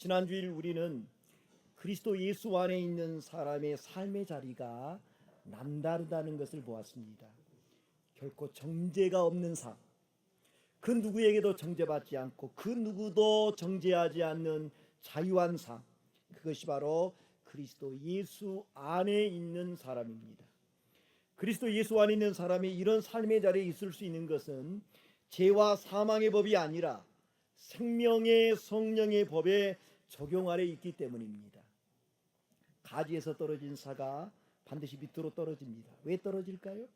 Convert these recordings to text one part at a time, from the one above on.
지난주일 우리는 그리스도 예수 안에 있는 사람의 삶의 자리가 남다르다는 것을 보았습니다. 결코 정죄가 없는 삶, 그 누구에게도 정죄받지 않고 그 누구도 정죄하지 않는 자유한 삶, 그것이 바로 그리스도 예수 안에 있는 사람입니다. 그리스도 예수 안에 있는 사람이 이런 삶의 자리에 있을 수 있는 것은 죄와 사망의 법이 아니라 생명의 성령의 법에 적용 아래 있기 때문입니다. 가지에서 떨어진 사가 반드시 밑으로 떨어집니다. 왜 떨어질까요?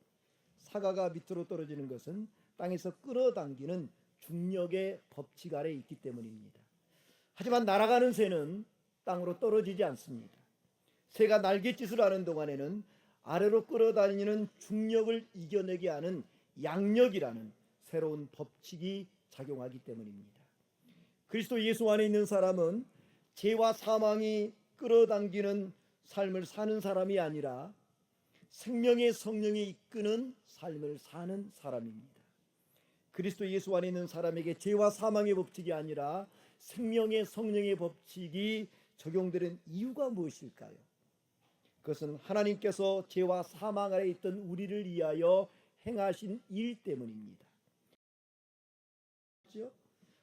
사과가 밑으로 떨어지는 것은 땅에서 끌어당기는 중력의 법칙 아래 있기 때문입니다. 하지만 날아가는 새는 땅으로 떨어지지 않습니다. 새가 날갯짓을 하는 동안에는 아래로 끌어다니는 중력을 이겨내게 하는 양력이라는 새로운 법칙이 작용하기 때문입니다. 그리스도 예수 안에 있는 사람은 죄와 사망이 끌어당기는 삶을 사는 사람이 아니라 생명의 성령이 이끄는 삶을 사는 사람입니다. 그리스도 예수 안에 있는 사람에게 죄와 사망의 법칙이 아니라 생명의 성령의 법칙이 적용되는 이유가 무엇일까요? 그것은 하나님께서 죄와 사망 아래 있던 우리를 위하여 행하신 일 때문입니다.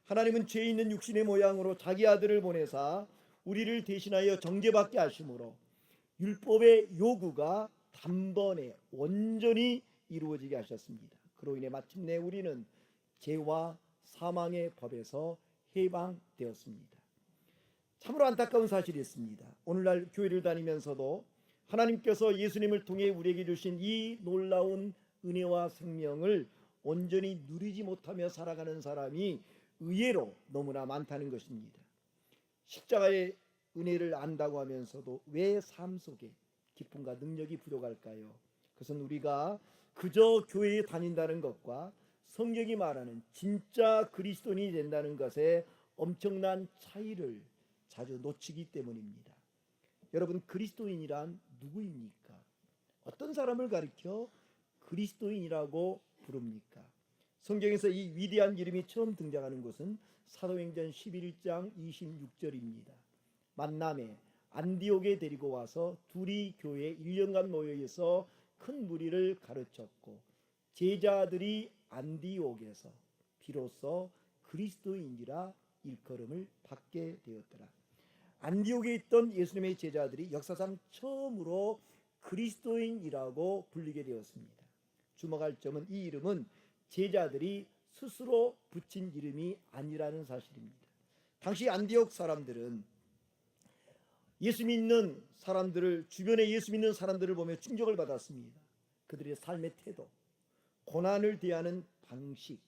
하나님은 죄 있는 육신의 모양으로 자기 아들을 보내사 우리를 대신하여 정죄받게 하심으로 율법의 요구가 단번에 온전히 이루어지게 하셨습니다. 그로 인해 마침내 우리는 죄와 사망의 법에서 해방되었습니다. 참으로 안타까운 사실이 있습니다. 오늘날 교회를 다니면서도 하나님께서 예수님을 통해 우리에게 주신 이 놀라운 은혜와 생명을 온전히 누리지 못하며 살아가는 사람이 의외로 너무나 많다는 것입니다. 십자가의 은혜를 안다고 하면서도 왜 삶 속에 기쁨과 능력이 부족할까요? 그것은 우리가 그저 교회에 다닌다는 것과 성경이 말하는 진짜 그리스도인이 된다는 것에 엄청난 차이를 자주 놓치기 때문입니다. 여러분, 그리스도인이란 누구입니까? 어떤 사람을 가리켜 그리스도인이라고 부릅니까? 성경에서 이 위대한 이름이 처음 등장하는 곳은 사도행전 11장 26절입니다. 만남에 안디옥에 데리고 와서 둘이 교회에 1년간 모여서 큰 무리를 가르쳤고 제자들이 안디옥에서 비로소 그리스도인이라 일컬음을 받게 되었더라. 안디옥에 있던 예수님의 제자들이 역사상 처음으로 그리스도인이라고 불리게 되었습니다. 주목할 점은 이 이름은 제자들이 스스로 붙인 이름이 아니라는 사실입니다. 당시 안디옥 사람들은 예수 믿는 사람들을, 주변에 예수 믿는 사람들을 보며 충격을 받았습니다. 그들의 삶의 태도, 고난을 대하는 방식,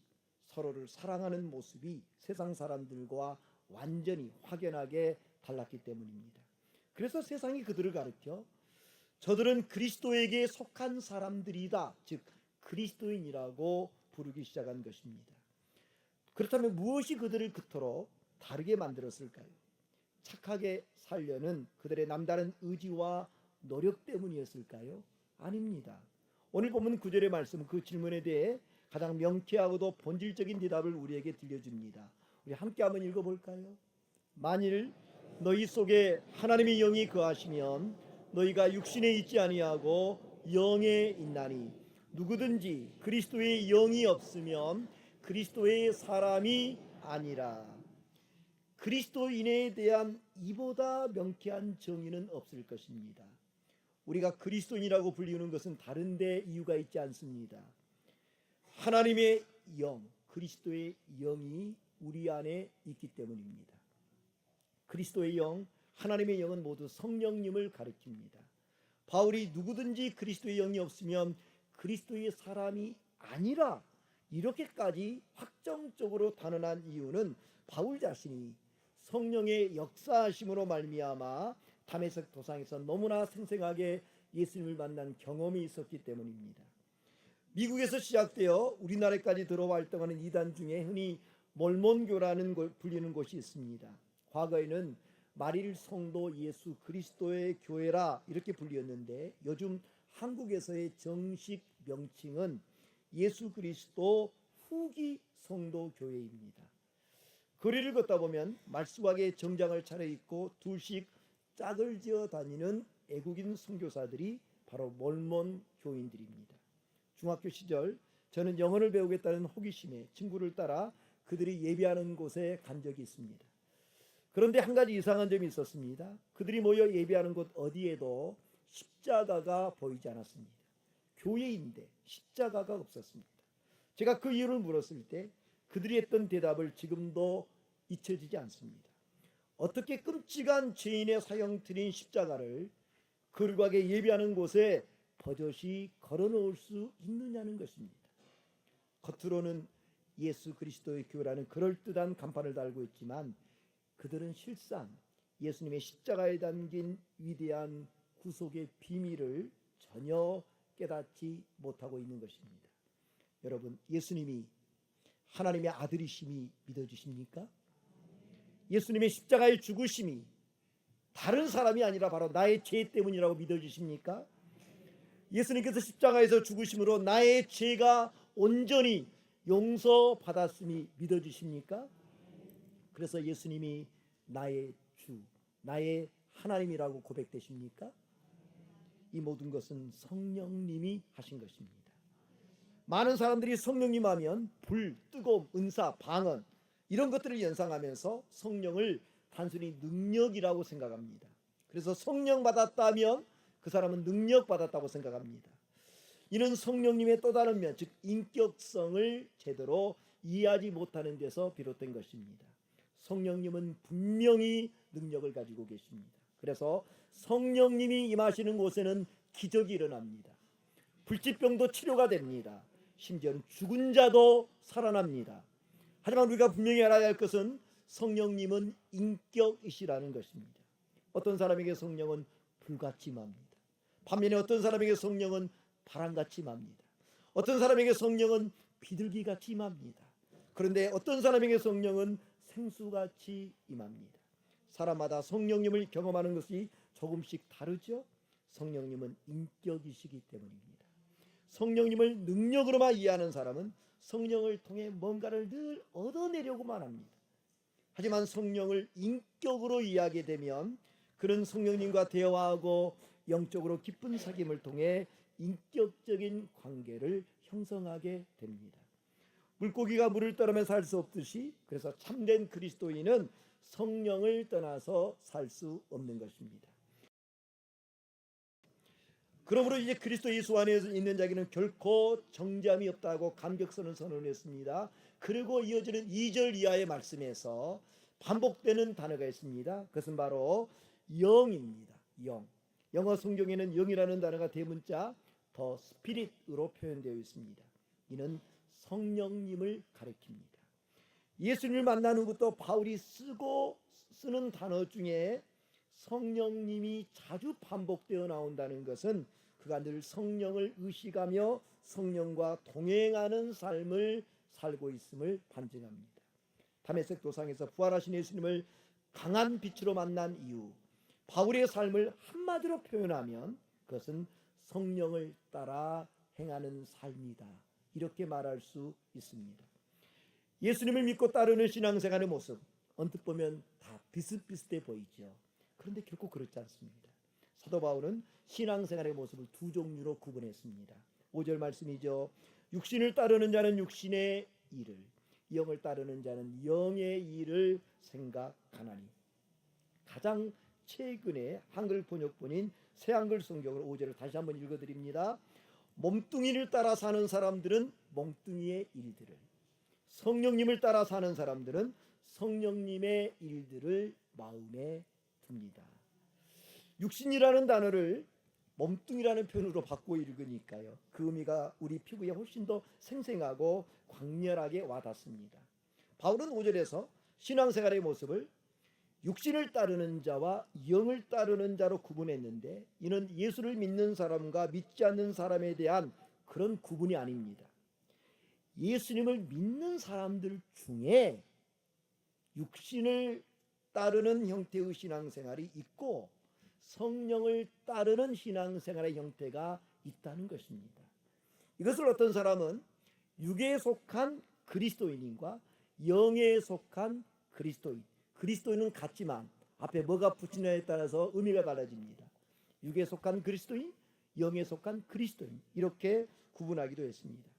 서로를 사랑하는 모습이 세상 사람들과 완전히 확연하게 달랐기 때문입니다. 그래서 세상이 그들을 가르쳐 저들은 그리스도에게 속한 사람들이다, 즉 그리스도인이라고 부르기 시작한 것입니다. 그렇다면 무엇이 그들을 그토록 다르게 만들었을까요? 착하게 살려는 그들의 남다른 의지와 노력 때문이었을까요? 아닙니다. 오늘 본문 9절의 말씀은 그 질문에 대해 가장 명쾌하고도 본질적인 대답을 우리에게 들려줍니다. 우리 함께 한번 읽어볼까요? 만일 너희 속에 하나님의 영이 거하시면 너희가 육신에 있지 아니하고 영에 있나니 누구든지 그리스도의 영이 없으면 그리스도의 사람이 아니라. 그리스도인에 대한 이보다 명쾌한 정의는 없을 것입니다. 우리가 그리스도인이라고 불리는 것은 다른데 이유가 있지 않습니다. 하나님의 영, 그리스도의 영이 우리 안에 있기 때문입니다. 그리스도의 영, 하나님의 영은 모두 성령님을 가리킵니다. 바울이 누구든지 그리스도의 영이 없으면 그리스도의 사람이 아니라 이렇게까지 확정적으로 단언한 이유는 바울 자신이 성령의 역사하심으로 말미암아 다메섹 도상에서 너무나 생생하게 예수님을 만난 경험이 있었기 때문입니다. 미국에서 시작되어 우리나라까지 들어와 활동하는 이단 중에 흔히 몰몬교라는 불리는 곳이 있습니다. 과거에는 마릴 성도 예수 그리스도의 교회라 이렇게 불리었는데 요즘 한국에서의 정식 명칭은 예수 그리스도 후기 성도 교회입니다. 거리를 걷다 보면 말쑥하게 정장을 차려입고 둘씩 짝을 지어 다니는 애국인 선교사들이 바로 몰몬 교인들입니다. 중학교 시절 저는 영어를 배우겠다는 호기심에 친구를 따라 그들이 예배하는 곳에 간 적이 있습니다. 그런데 한 가지 이상한 점이 있었습니다. 그들이 모여 예배하는 곳 어디에도 십자가가 보이지 않았습니다. 교회인데 십자가가 없었습니다. 제가 그 이유를 물었을 때 그들이 했던 대답을 지금도 잊혀지지 않습니다. 어떻게 끔찍한 죄인의 사형틀인 십자가를 거룩하게 예배하는 곳에 버젓이 걸어놓을 수 있느냐는 것입니다. 겉으로는 예수 그리스도의 교회라는 그럴듯한 간판을 달고 있지만 그들은 실상 예수님의 십자가에 담긴 위대한 구속의 비밀을 전혀 깨닫지 못하고 있는 것입니다. 여러분, 예수님이 하나님의 아들이심이 믿어지십니까? 예수님의 십자가의 죽으심이 다른 사람이 아니라 바로 나의 죄 때문이라고 믿어지십니까? 예수님께서 십자가에서 죽으심으로 나의 죄가 온전히 용서받았음이 믿어지십니까? 그래서 예수님이 나의 주, 나의 하나님이라고 고백되십니까? 이 모든 것은 성령님이 하신 것입니다. 많은 사람들이 성령님 하면 불, 뜨거움, 은사, 방언 이런 것들을 연상하면서 성령을 단순히 능력이라고 생각합니다. 그래서 성령 받았다면 그 사람은 능력 받았다고 생각합니다. 이는 성령님의 또 다른 면, 즉 인격성을 제대로 이해하지 못하는 데서 비롯된 것입니다. 성령님은 분명히 능력을 가지고 계십니다. 그래서 성령님이 임하시는 곳에는 기적이 일어납니다. 불치병도 치료가 됩니다. 심지어는 죽은 자도 살아납니다. 하지만 우리가 분명히 알아야 할 것은 성령님은 인격이시라는 것입니다. 어떤 사람에게 성령은 불같이 임합니다. 반면에 어떤 사람에게 성령은 바람같이 임합니다. 어떤 사람에게 성령은 비둘기같이 임합니다. 그런데 어떤 사람에게 성령은 생수같이 임합니다. 사람마다 성령님을 경험하는 것이 조금씩 다르죠. 성령님은 인격이시기 때문입니다. 성령님을 능력으로만 이해하는 사람은 성령을 통해 뭔가를 늘 얻어내려고만 합니다. 하지만 성령을 인격으로 이해하게 되면 그런 성령님과 대화하고 영적으로 깊은 사귐을 통해 인격적인 관계를 형성하게 됩니다. 물고기가 물을 떠나면 살 수 없듯이 그래서 참된 그리스도인은 성령을 떠나서 살 수 없는 것입니다. 그러므로 이제 그리스도 예수 안에 있는 자에게는 결코 정죄함이 없다고 감격선을 선언했습니다. 그리고 이어지는 2절 이하의 말씀에서 반복되는 단어가 있습니다. 그것은 바로 영입니다. 영. 영어 성경에는 영이라는 단어가 대문자 더 스피릿으로 표현되어 있습니다. 이는 성령님을 가리킵니다. 예수님을 만난 후부터 바울이 쓰는 단어 중에 성령님이 자주 반복되어 나온다는 것은 그가 늘 성령을 의식하며 성령과 동행하는 삶을 살고 있음을 반증합니다. 다메섹 도상에서 부활하신 예수님을 강한 빛으로 만난 이후 바울의 삶을 한마디로 표현하면 그것은 성령을 따라 행하는 삶이다. 이렇게 말할 수 있습니다. 예수님을 믿고 따르는 신앙생활의 모습 언뜻 보면 다 비슷비슷해 보이죠. 그런데 결코 그렇지 않습니다. 사도 바울은 신앙생활의 모습을 두 종류로 구분했습니다. 5절 말씀이죠. 육신을 따르는 자는 육신의 일을, 영을 따르는 자는 영의 일을 생각하나니. 가장 최근에 한글 번역본인 새한글 성경으로 5절을 다시 한번 읽어드립니다. 몸뚱이를 따라 사는 사람들은 몸뚱이의 일들을, 성령님을 따라 사는 사람들은 성령님의 일들을 마음에 둡니다. 육신이라는 단어를 몸뚱이라는 표현으로 바꾸어 읽으니까요, 그 의미가 우리 피부에 훨씬 더 생생하고 광렬하게 와닿습니다. 바울은 5절에서 신앙생활의 모습을 육신을 따르는 자와 영을 따르는 자로 구분했는데 이는 예수를 믿는 사람과 믿지 않는 사람에 대한 그런 구분이 아닙니다. 예수님을 믿는 사람들 중에 육신을 따르는 형태의 신앙생활이 있고 성령을 따르는 신앙생활의 형태가 있다는 것입니다. 이것을 어떤 사람은 육에 속한 그리스도인과 영에 속한 그리스도인은 같지만 앞에 뭐가 붙이느냐에 따라서 의미가 달라집니다. 육에 속한 그리스도인, 영에 속한 그리스도인, 이렇게 구분하기도 했습니다.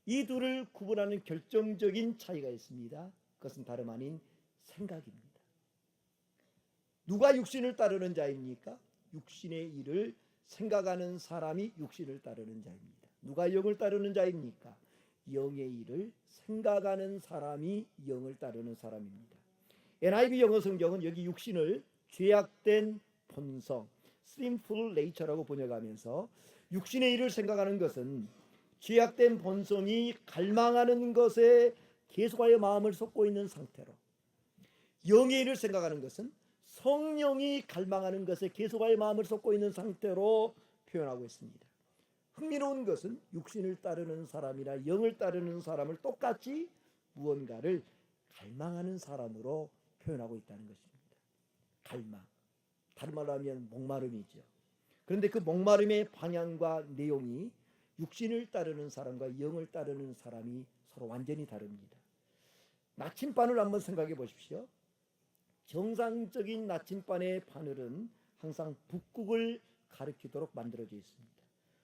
이 둘을 구분하는 결정적인 차이가 있습니다. 그것은 다름 아닌 생각입니다. 누가 육신을 따르는 자입니까? 육신의 일을 생각하는 사람이 육신을 따르는 자입니다. 누가 영을 따르는 자입니까? 영의 일을 생각하는 사람이 영을 따르는 사람입니다. NIV 영어 성경은 여기 육신을 죄악된 본성, sinful nature라고 번역하면서 육신의 일을 생각하는 것은 죄악된 본성이 갈망하는 것에 계속하여 마음을 쏟고 있는 상태로, 영의 일을 생각하는 것은 성령이 갈망하는 것에 계속하여 마음을 쏟고 있는 상태로 표현하고 있습니다. 흥미로운 것은 육신을 따르는 사람이나 영을 따르는 사람을 똑같이 무언가를 갈망하는 사람으로 표현하고 있다는 것입니다. 갈망, 다른 말로 하면 목마름이죠. 그런데 그 목마름의 방향과 내용이 육신을 따르는 사람과 영을 따르는 사람이 서로 완전히 다릅니다. 나침반을 한번 생각해 보십시오. 정상적인 나침반의 바늘은 항상 북극을 가리키도록 만들어져 있습니다.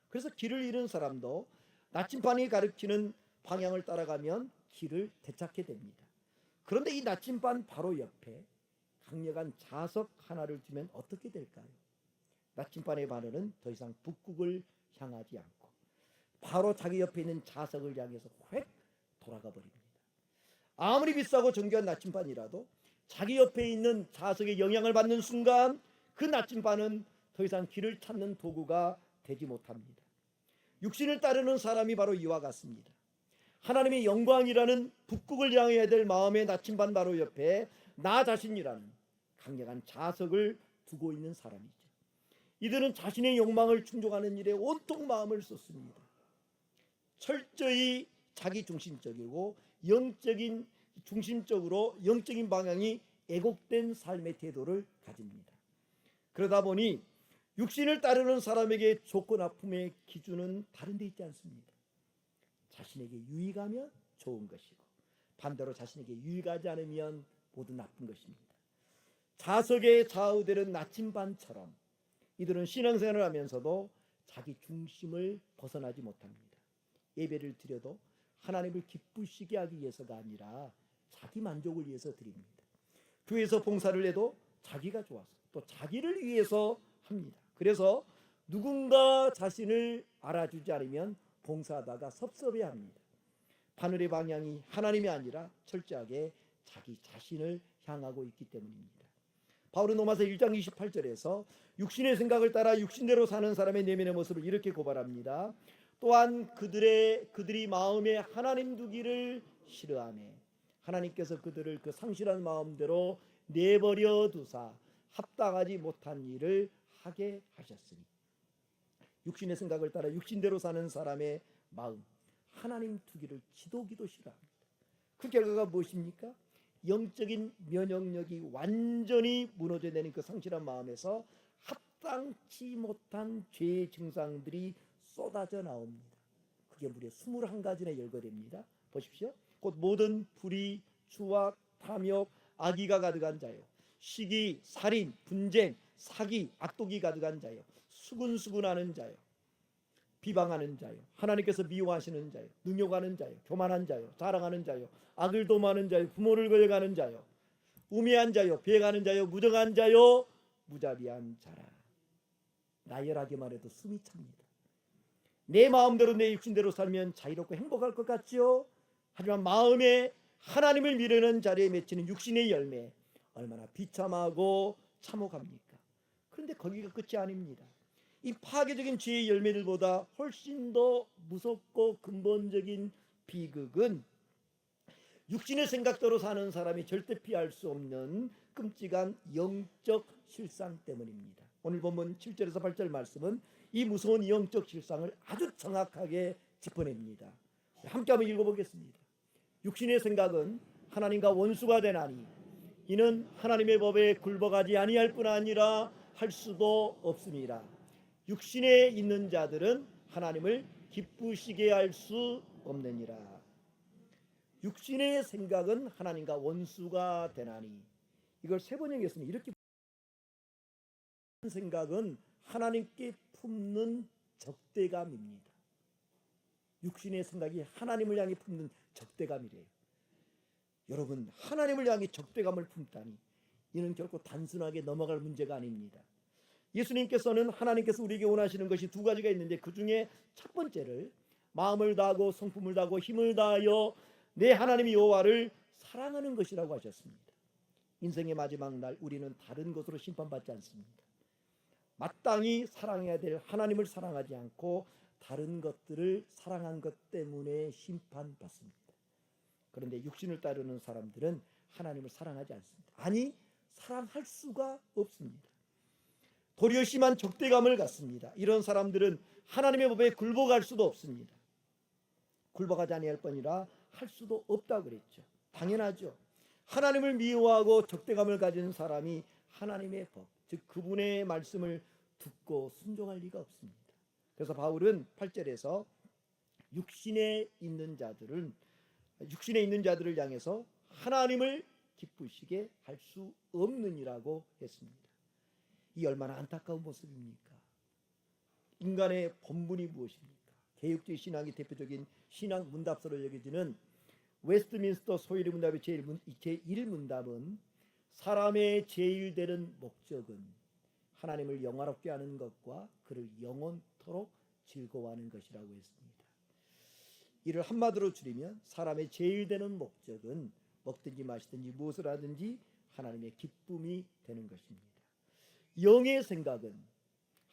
그래서 길을 잃은 사람도 나침반이 가리키는 방향을 따라가면 길을 되찾게 됩니다. 그런데 이 나침반 바로 옆에 강력한 자석 하나를 두면 어떻게 될까요? 나침반의 바늘은 더 이상 북극을 향하지 않고 바로 자기 옆에 있는 자석을 향해서 획 돌아가 버립니다. 아무리 비싸고 정교한 나침반이라도 자기 옆에 있는 자석의 영향을 받는 순간 그 나침반은 더 이상 길을 찾는 도구가 되지 못합니다. 육신을 따르는 사람이 바로 이와 같습니다. 하나님의 영광이라는 북극을 향해야 될 마음의 나침반 바로 옆에 나 자신이라는 강력한 자석을 두고 있는 사람이죠. 이들은 자신의 욕망을 충족하는 일에 온통 마음을 쏟습니다. 철저히 자기 중심적이고 영적인 방향이 애곡된 삶의 태도를 가집니다. 그러다 보니 육신을 따르는 사람에게 조건 아픔의 기준은 다른 데 있지 않습니다. 자신에게 유익하면 좋은 것이고 반대로 자신에게 유익하지 않으면 모두 나쁜 것입니다. 자석에 좌우되는 나침반처럼 이들은 신앙생활을 하면서도 자기 중심을 벗어나지 못합니다. 예배를 드려도 하나님을 기쁘시게 하기 위해서가 아니라 자기 만족을 위해서 드립니다. 교회에서 봉사를 해도 자기가 좋아서 또 자기를 위해서 합니다. 그래서 누군가 자신을 알아주지 않으면 봉사하다가 섭섭해합니다. 바늘의 방향이 하나님이 아니라 철저하게 자기 자신을 향하고 있기 때문입니다. 바울은 로마서 1장 28절에서 육신의 생각을 따라 육신대로 사는 사람의 내면의 모습을 이렇게 고발합니다. 또한 그들이 마음에 하나님 두기를 싫어하며 하나님께서 그들을 그 상실한 마음대로 내버려 두사 합당하지 못한 일을 하게 하셨으니. 육신의 생각을 따라 육신대로 사는 사람의 마음, 하나님 두기를 지독히도 싫어합니다. 그 결과가 무엇입니까? 영적인 면역력이 완전히 무너져 내는 그 상실한 마음에서 합당치 못한 죄의 증상들이 쏟아져 나옵니다. 그게 무려 21가지나 열거됩니다. 보십시오. 곧 모든 불의, 추악, 탐욕, 악의가 가득한 자요, 시기, 살인, 분쟁, 사기, 악독이 가득한 자요, 수군수군하는 자요, 비방하는 자요, 하나님께서 미워하시는 자요, 능욕하는 자요, 교만한 자요, 자랑하는 자요, 악을 도모하는 자요, 부모를 거역하는 자요, 우매한 자요, 비행하는 자요, 무정한 자요, 무자비한 자라. 나열하기만 해도 숨이 찹니다. 내 마음대로 내 육신대로 살면 자유롭고 행복할 것 같지요? 하지만 마음에 하나님을 미루는 자리에 맺히는 육신의 열매, 얼마나 비참하고 참혹합니까? 그런데 거기가 끝이 아닙니다. 이 파괴적인 죄의 열매들보다 훨씬 더 무섭고 근본적인 비극은 육신의 생각대로 사는 사람이 절대 피할 수 없는 끔찍한 영적 실상 때문입니다. 오늘 본문 7절에서 8절 말씀은 이 무서운 영적 실상을 아주 정확하게 짚어냅니다. 함께 한번 읽어보겠습니다. 육신의 생각은 하나님과 원수가 되나니 이는 하나님의 법에 굴복하지 아니할 뿐 아니라 할 수도 없습니다. 육신에 있는 자들은 하나님을 기쁘시게 할 수 없느니라. 육신의 생각은 하나님과 원수가 되나니. 이걸 세번역에서는 이렇게, 생각은 하나님께 품는 적대감입니다. 육신의 생각이 하나님을 향해 품는 적대감이래요. 여러분, 하나님을 향해 적대감을 품다니, 이는 결코 단순하게 넘어갈 문제가 아닙니다. 예수님께서는, 하나님께서 우리에게 원하시는 것이 두 가지가 있는데, 그 중에 첫 번째를 마음을 다하고 성품을 다하고 힘을 다하여 내 하나님 여호와를 사랑하는 것이라고 하셨습니다. 인생의 마지막 날 우리는 다른 것으로 심판받지 않습니다. 마땅히 사랑해야 될 하나님을 사랑하지 않고 다른 것들을 사랑한 것 때문에 심판받습니다. 그런데 육신을 따르는 사람들은 하나님을 사랑하지 않습니다. 아니, 사랑할 수가 없습니다. 도리어 심한 적대감을 갖습니다. 이런 사람들은 하나님의 법에 굴복할 수도 없습니다. 굴복하지 아니할 뿐이라 할 수도 없다고 그랬죠. 당연하죠. 하나님을 미워하고 적대감을 가진 사람이 하나님의 법, 즉 그분의 말씀을 듣고 순종할 리가 없습니다. 그래서 바울은 8절에서 육신에 있는 자들을 향해서 하나님을 기쁘시게 할 수 없느니라고 했습니다. 이 얼마나 안타까운 모습입니까? 인간의 본분이 무엇입니까? 개혁주의 신앙의 대표적인 신앙 문답서로 여겨지는 웨스트민스터 소위 문답의 제1문답은 사람의 제일 되는 목적은 하나님을 영화롭게 하는 것과 그를 영원토록 즐거워하는 것이라고 했습니다. 이를 한마디로 줄이면 사람의 제일 되는 목적은 먹든지 마시든지 무엇을 하든지 하나님의 기쁨이 되는 것입니다. 영의 생각은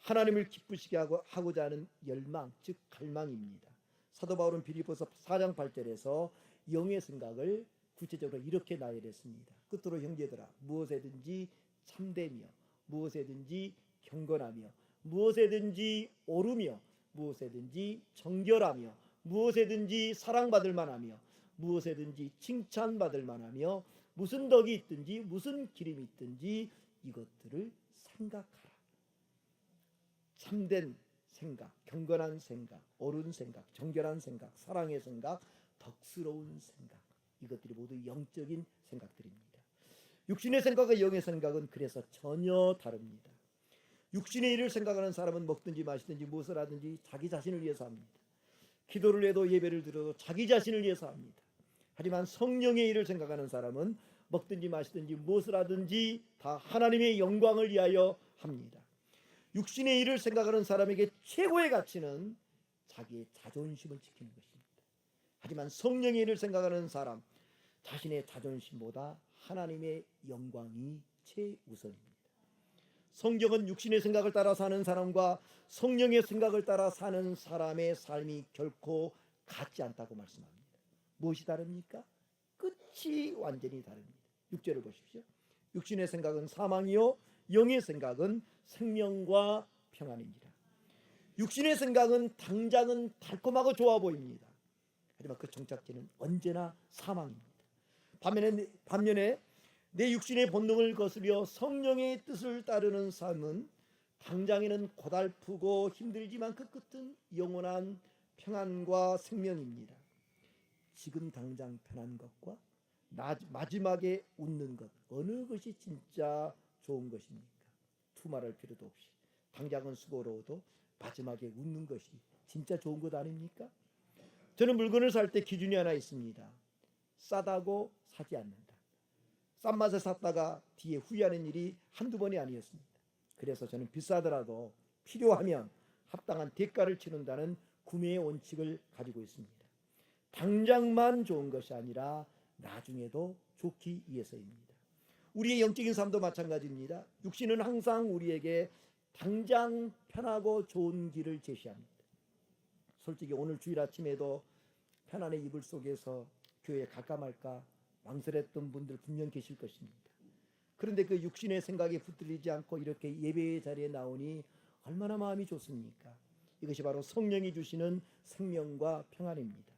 하나님을 기쁘시게 하고자 하는 열망, 즉 갈망입니다. 사도 바울은 빌립보서 4장 8절에서 영의 생각을 구체적으로 이렇게 나열했습니다. 끝으로 형제들아, 무엇에든지 참되며 무엇에든지 경건하며 무엇에든지 옳으며 무엇에든지 정결하며 무엇에든지 사랑받을 만하며 무엇에든지 칭찬받을 만하며 무슨 덕이 있든지 무슨 기림이 있든지 이것들을 생각하라. 참된 생각, 경건한 생각, 옳은 생각, 정결한 생각, 사랑의 생각, 덕스러운 생각, 이것들이 모두 영적인 생각들입니다. 육신의 생각과 영의 생각은 그래서 전혀 다릅니다. 육신의 일을 생각하는 사람은 먹든지 마시든지 무엇을 하든지 자기 자신을 위해서 합니다. 기도를 해도 예배를 드려도 자기 자신을 위해서 합니다. 하지만 성령의 일을 생각하는 사람은 먹든지 마시든지 무엇을 하든지 다 하나님의 영광을 위하여 합니다. 육신의 일을 생각하는 사람에게 최고의 가치는 자기의 자존심을 지키는 것입니다. 하지만 성령의 일을 생각하는 사람, 자신의 자존심보다 하나님의 영광이 최우선입니다. 성경은 육신의 생각을 따라 사는 사람과 성령의 생각을 따라 사는 사람의 삶이 결코 같지 않다고 말씀합니다. 무엇이 다릅니까? 끝이 완전히 다릅니다. 6절을 보십시오. 육신의 생각은 사망이요 영의 생각은 생명과 평안입니다. 육신의 생각은 당장은 달콤하고 좋아 보입니다. 하지만 그 종착지는 언제나 사망입니다. 반면에 내 육신의 본능을 거스려 성령의 뜻을 따르는 삶은 당장에는 고달프고 힘들지만 그 끝은 영원한 평안과 생명입니다. 지금 당장 편한 것과 마지막에 웃는 것, 어느 것이 진짜 좋은 것입니까? 두말할 필요도 없이 당장은 수고로워도 마지막에 웃는 것이 진짜 좋은 것 아닙니까? 저는 물건을 살 때 기준이 하나 있습니다. 싸다고 사지 않는다. 싼 맛에 샀다가 뒤에 후회하는 일이 한두 번이 아니었습니다. 그래서 저는 비싸더라도 필요하면 합당한 대가를 치른다는 구매의 원칙을 가지고 있습니다. 당장만 좋은 것이 아니라 나중에도 좋기 위해서입니다. 우리의 영적인 삶도 마찬가지입니다. 육신은 항상 우리에게 당장 편하고 좋은 길을 제시합니다. 솔직히 오늘 주일 아침에도 편안의 이불 속에서 교회에 갈까 말까 망설였던 분들 분명 계실 것입니다. 그런데 그 육신의 생각에 붙들리지 않고 이렇게 예배의 자리에 나오니 얼마나 마음이 좋습니까? 이것이 바로 성령이 주시는 생명과 평안입니다.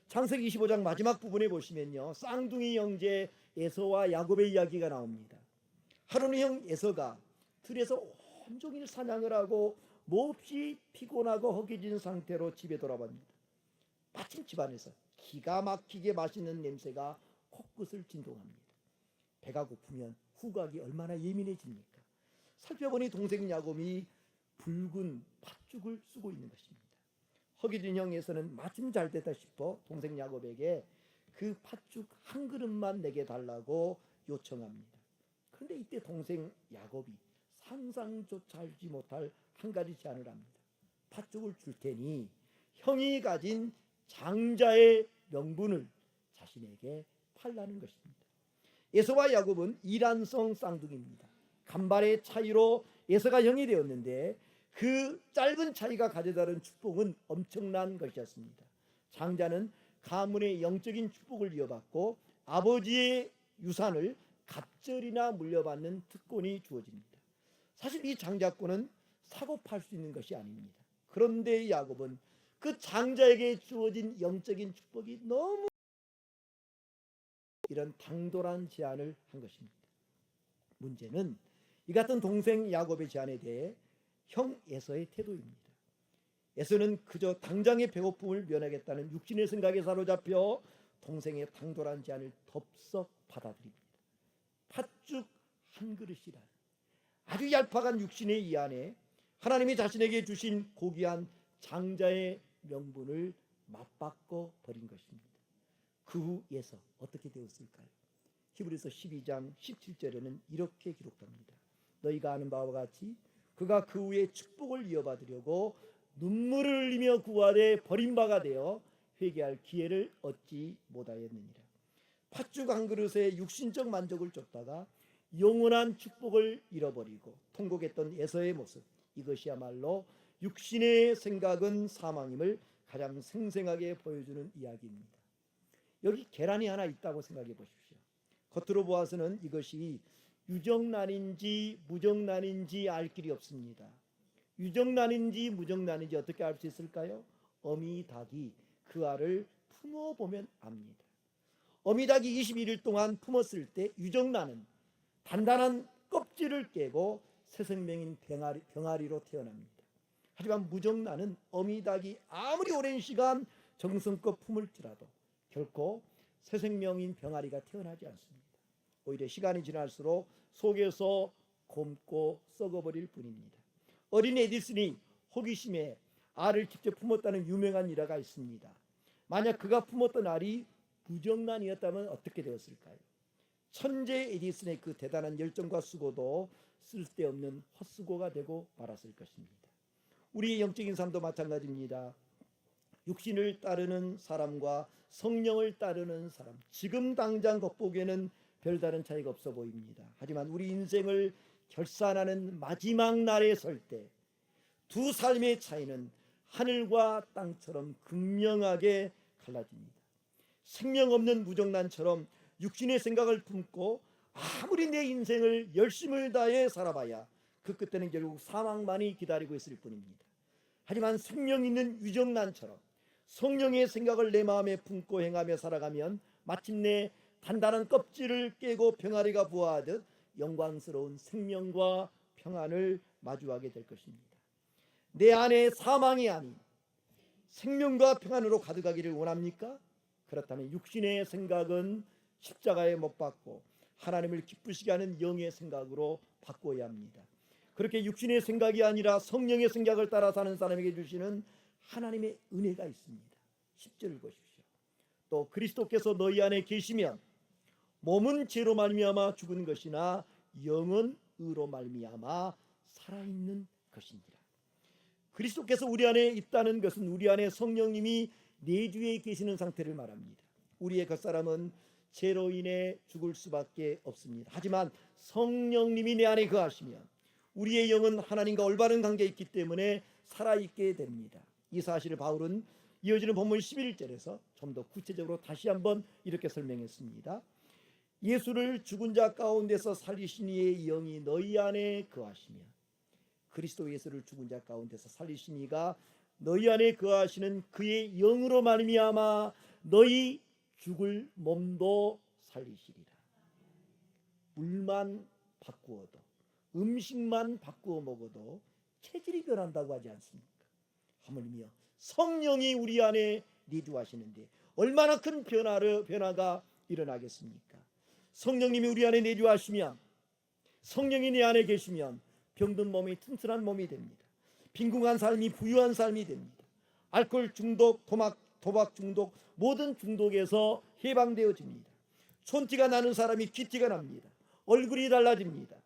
창세기 25장 마지막 부분에 보시면요, 쌍둥이 형제 에서와 야곱의 이야기가 나옵니다. 하루는 형 에서가 들에서 온종일 사냥을 하고 몹시 피곤하고 허기진 상태로 집에 돌아갑니다. 마침 집안에서 기가 막히게 맛있는 냄새가 코끝을 진동합니다. 배가 고프면 후각이 얼마나 예민해집니까? 살펴보니 동생 야곱이 붉은 팥죽을 쓰고 있는 것입니다. 허기진 형에서는 마침 잘 됐다 싶어 동생 야곱에게 그 팥죽 한 그릇만 내게 달라고 요청합니다. 그런데 이때 동생 야곱이 상상조차 하지 못할 한 가지 제안을 합니다. 팥죽을 줄 테니 형이 가진 장자의 명분을 자신에게 팔라는 것입니다. 에서와 야곱은 이란성 쌍둥이입니다. 간발의 차이로 에서가 형이 되었는데 그 짧은 차이가 가져다는 축복은 엄청난 것이었습니다. 장자는 가문의 영적인 축복을 이어받고 아버지의 유산을 갑절이나 물려받는 특권이 주어집니다. 사실 이 장자권은 사고 팔 수 있는 것이 아닙니다. 그런데 야곱은 그 장자에게 주어진 영적인 축복이 너무 이런 당돌한 제안을 한 것입니다. 문제는 이 같은 동생 야곱의 제안에 대해 형 에서의 태도입니다. 에서는 그저 당장의 배고픔을 면하겠다는 육신의 생각에 사로잡혀 동생의 당돌한 제안을 덥석 받아들입니다. 팥죽 한 그릇이란 아주 얄팍한 육신의 이 안에 하나님이 자신에게 주신 고귀한 장자의 명분을 맞바꿔 버린 것입니다. 그 후 에서 어떻게 되었을까요? 히브리서 12장 17절에는 이렇게 기록됩니다. 너희가 아는 바와 같이 그가 그 후에 축복을 이어받으려고 눈물을 흘리며 구하되 버림바가 되어 회개할 기회를 얻지 못하였느니라. 팥죽 한 그릇에 육신적 만족을 쫓다가 영원한 축복을 잃어버리고 통곡했던 에서의 모습, 이것이야말로 육신의 생각은 사망임을 가장 생생하게 보여주는 이야기입니다. 여기 계란이 하나 있다고 생각해 보십시오. 겉으로 보아서는 이것이 유정란인지 무정란인지 알 길이 없습니다. 유정란인지 무정란인지 어떻게 알 수 있을까요? 어미닭이 그 알을 품어보면 압니다. 어미닭이 21일 동안 품었을 때 유정란은 단단한 껍질을 깨고 새 생명인 병아리로 태어납니다. 하지만 무정란은 어미닭이 아무리 오랜 시간 정성껏 품을지라도 결코 새 생명인 병아리가 태어나지 않습니다. 오히려 시간이 지날수록 속에서 곪고 썩어버릴 뿐입니다. 어린 에디슨이 호기심에 알을 직접 품었다는 유명한 일화가 있습니다. 만약 그가 품었던 알이 무정란이었다면 어떻게 되었을까요? 천재 에디슨의 그 대단한 열정과 수고도 쓸데없는 헛수고가 되고 말았을 것입니다. 우리의 영적인 삶도 마찬가지입니다. 육신을 따르는 사람과 성령을 따르는 사람, 지금 당장 겉보기에는 별다른 차이가 없어 보입니다. 하지만 우리 인생을 결산하는 마지막 날에 설 때 두 삶의 차이는 하늘과 땅처럼 극명하게 갈라집니다. 생명 없는 무정란처럼 육신의 생각을 품고 아무리 내 인생을 열심을 다해 살아봐야 그 끝에는 결국 사망만이 기다리고 있을 뿐입니다. 하지만 생명 있는 유정란처럼 성령의 생각을 내 마음에 품고 행하며 살아가면 마침내 단단한 껍질을 깨고 병아리가 부화하듯 영광스러운 생명과 평안을 마주하게 될 것입니다. 내 안에 사망이 아닌 생명과 평안으로 가득하기를 원합니까? 그렇다면 육신의 생각은 십자가에 못 박고 하나님을 기쁘시게 하는 영의 생각으로 바꿔야 합니다. 그렇게 육신의 생각이 아니라 성령의 생각을 따라 사는 사람에게 주시는 하나님의 은혜가 있습니다. 10절을 보십시오. 또 그리스도께서 너희 안에 계시면 몸은 죄로 말미암아 죽은 것이나 영은 의로 말미암아 살아있는 것이니라. 그리스도께서 우리 안에 있다는 것은 우리 안에 성령님이 내주에 계시는 상태를 말합니다. 우리의 겉사람은 죄로 인해 죽을 수밖에 없습니다. 하지만 성령님이 내 안에 거하시면 우리의 영은 하나님과 올바른 관계에 있기 때문에 살아있게 됩니다. 이 사실을 바울은 이어지는 본문 11절에서 좀 더 구체적으로 다시 한번 이렇게 설명했습니다. 예수를 죽은 자 가운데서 살리신 이의 영이 너희 안에 거하시며, 그리스도 예수를 죽은 자 가운데서 살리신 이가 너희 안에 거하시는 그의 영으로 말미암아 너희 죽을 몸도 살리시리라. 물만 바꾸어도, 음식만 바꾸어 먹어도 체질이 변한다고 하지 않습니까? 하물며 성령이 우리 안에 내주하시는데 얼마나 큰 변화가 일어나겠습니까? 성령님이 우리 안에 내주하시면, 성령이 내 안에 계시면 병든 몸이 튼튼한 몸이 됩니다. 빈궁한 삶이 부유한 삶이 됩니다. 알코올 중독, 도박 중독, 모든 중독에서 해방되어집니다. 촌티가 나는 사람이 귀티가 납니다. 얼굴이 달라집니다.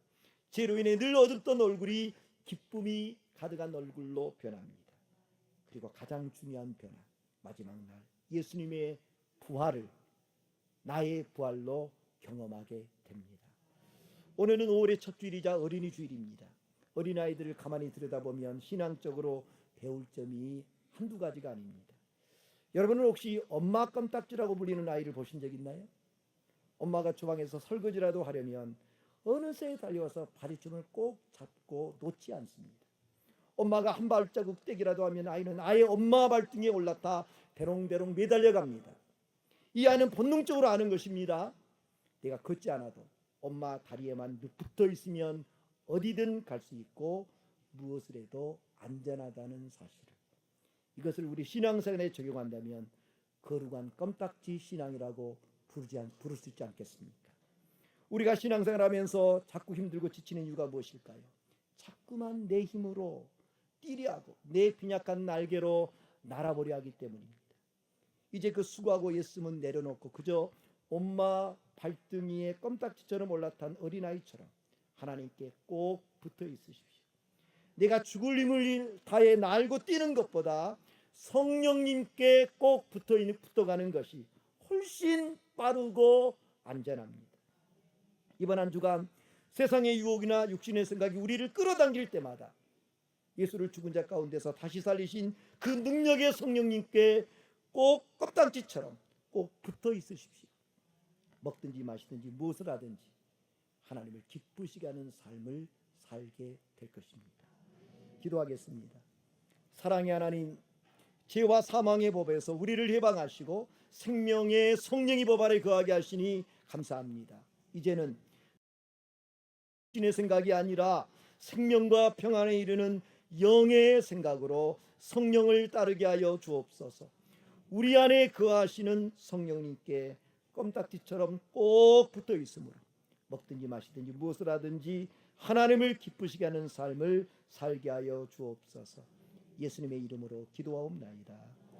죄로 인해 늘 어둡던 얼굴이 기쁨이 가득한 얼굴로 변합니다. 그리고 가장 중요한 변화, 마지막 날 예수님의 부활을 나의 부활로 경험하게 됩니다. 오늘은 5월의 첫 주일이자 어린이 주일입니다. 어린아이들을 가만히 들여다보면 신앙적으로 배울 점이 한두 가지가 아닙니다. 여러분은 혹시 엄마 껌딱지라고 불리는 아이를 보신 적 있나요? 엄마가 주방에서 설거지라도 하려면 어느새 달려와서 바리춤을 꼭 잡고 놓지 않습니다. 엄마가 한 발자국 떼기라도 하면 아이는 아예 엄마 발등에 올라타 대롱대롱 매달려 갑니다. 이 아이는 본능적으로 아는 것입니다. 내가 걷지 않아도 엄마 다리에만 붙어 있으면 어디든 갈 수 있고 무엇을 해도 안전하다는 사실을, 이것을 우리 신앙생활에 적용한다면 거룩한 껌딱지 신앙이라고 부를 수 있지 않겠습니까? 우리가 신앙생활하면서 자꾸 힘들고 지치는 이유가 무엇일까요? 자꾸만 내 힘으로 뛰려하고 내 빈약한 날개로 날아보려 하기 때문입니다. 이제 그 수고하고 애쓰면 내려놓고 그저 엄마 발등위에 껌딱지처럼 올라탄 어린아이처럼 하나님께 꼭 붙어 있으십시오. 내가 죽을 힘을 다해 날고 뛰는 것보다 성령님께 꼭 붙어가는 것이 훨씬 빠르고 안전합니다. 이번 한 주간 세상의 유혹이나 육신의 생각이 우리를 끌어당길 때마다 예수를 죽은 자 가운데서 다시 살리신 그 능력의 성령님께 꼭 껍딱지처럼 꼭 붙어 있으십시오. 먹든지 마시든지 무엇을 하든지 하나님을 기쁘시게 하는 삶을 살게 될 것입니다. 기도하겠습니다. 사랑의 하나님, 죄와 사망의 법에서 우리를 해방하시고 생명의 성령의 법 아래 거하게 하시니 감사합니다. 이제는 신의 생각이 아니라 생명과 평안에 이르는 영의 생각으로 성령을 따르게 하여 주옵소서. 우리 안에 거하시는 성령님께 껌딱지처럼 꼭 붙어 있으므로 먹든지 마시든지 무엇을 하든지 하나님을 기쁘시게 하는 삶을 살게 하여 주옵소서. 예수님의 이름으로 기도하옵나이다.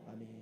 아멘.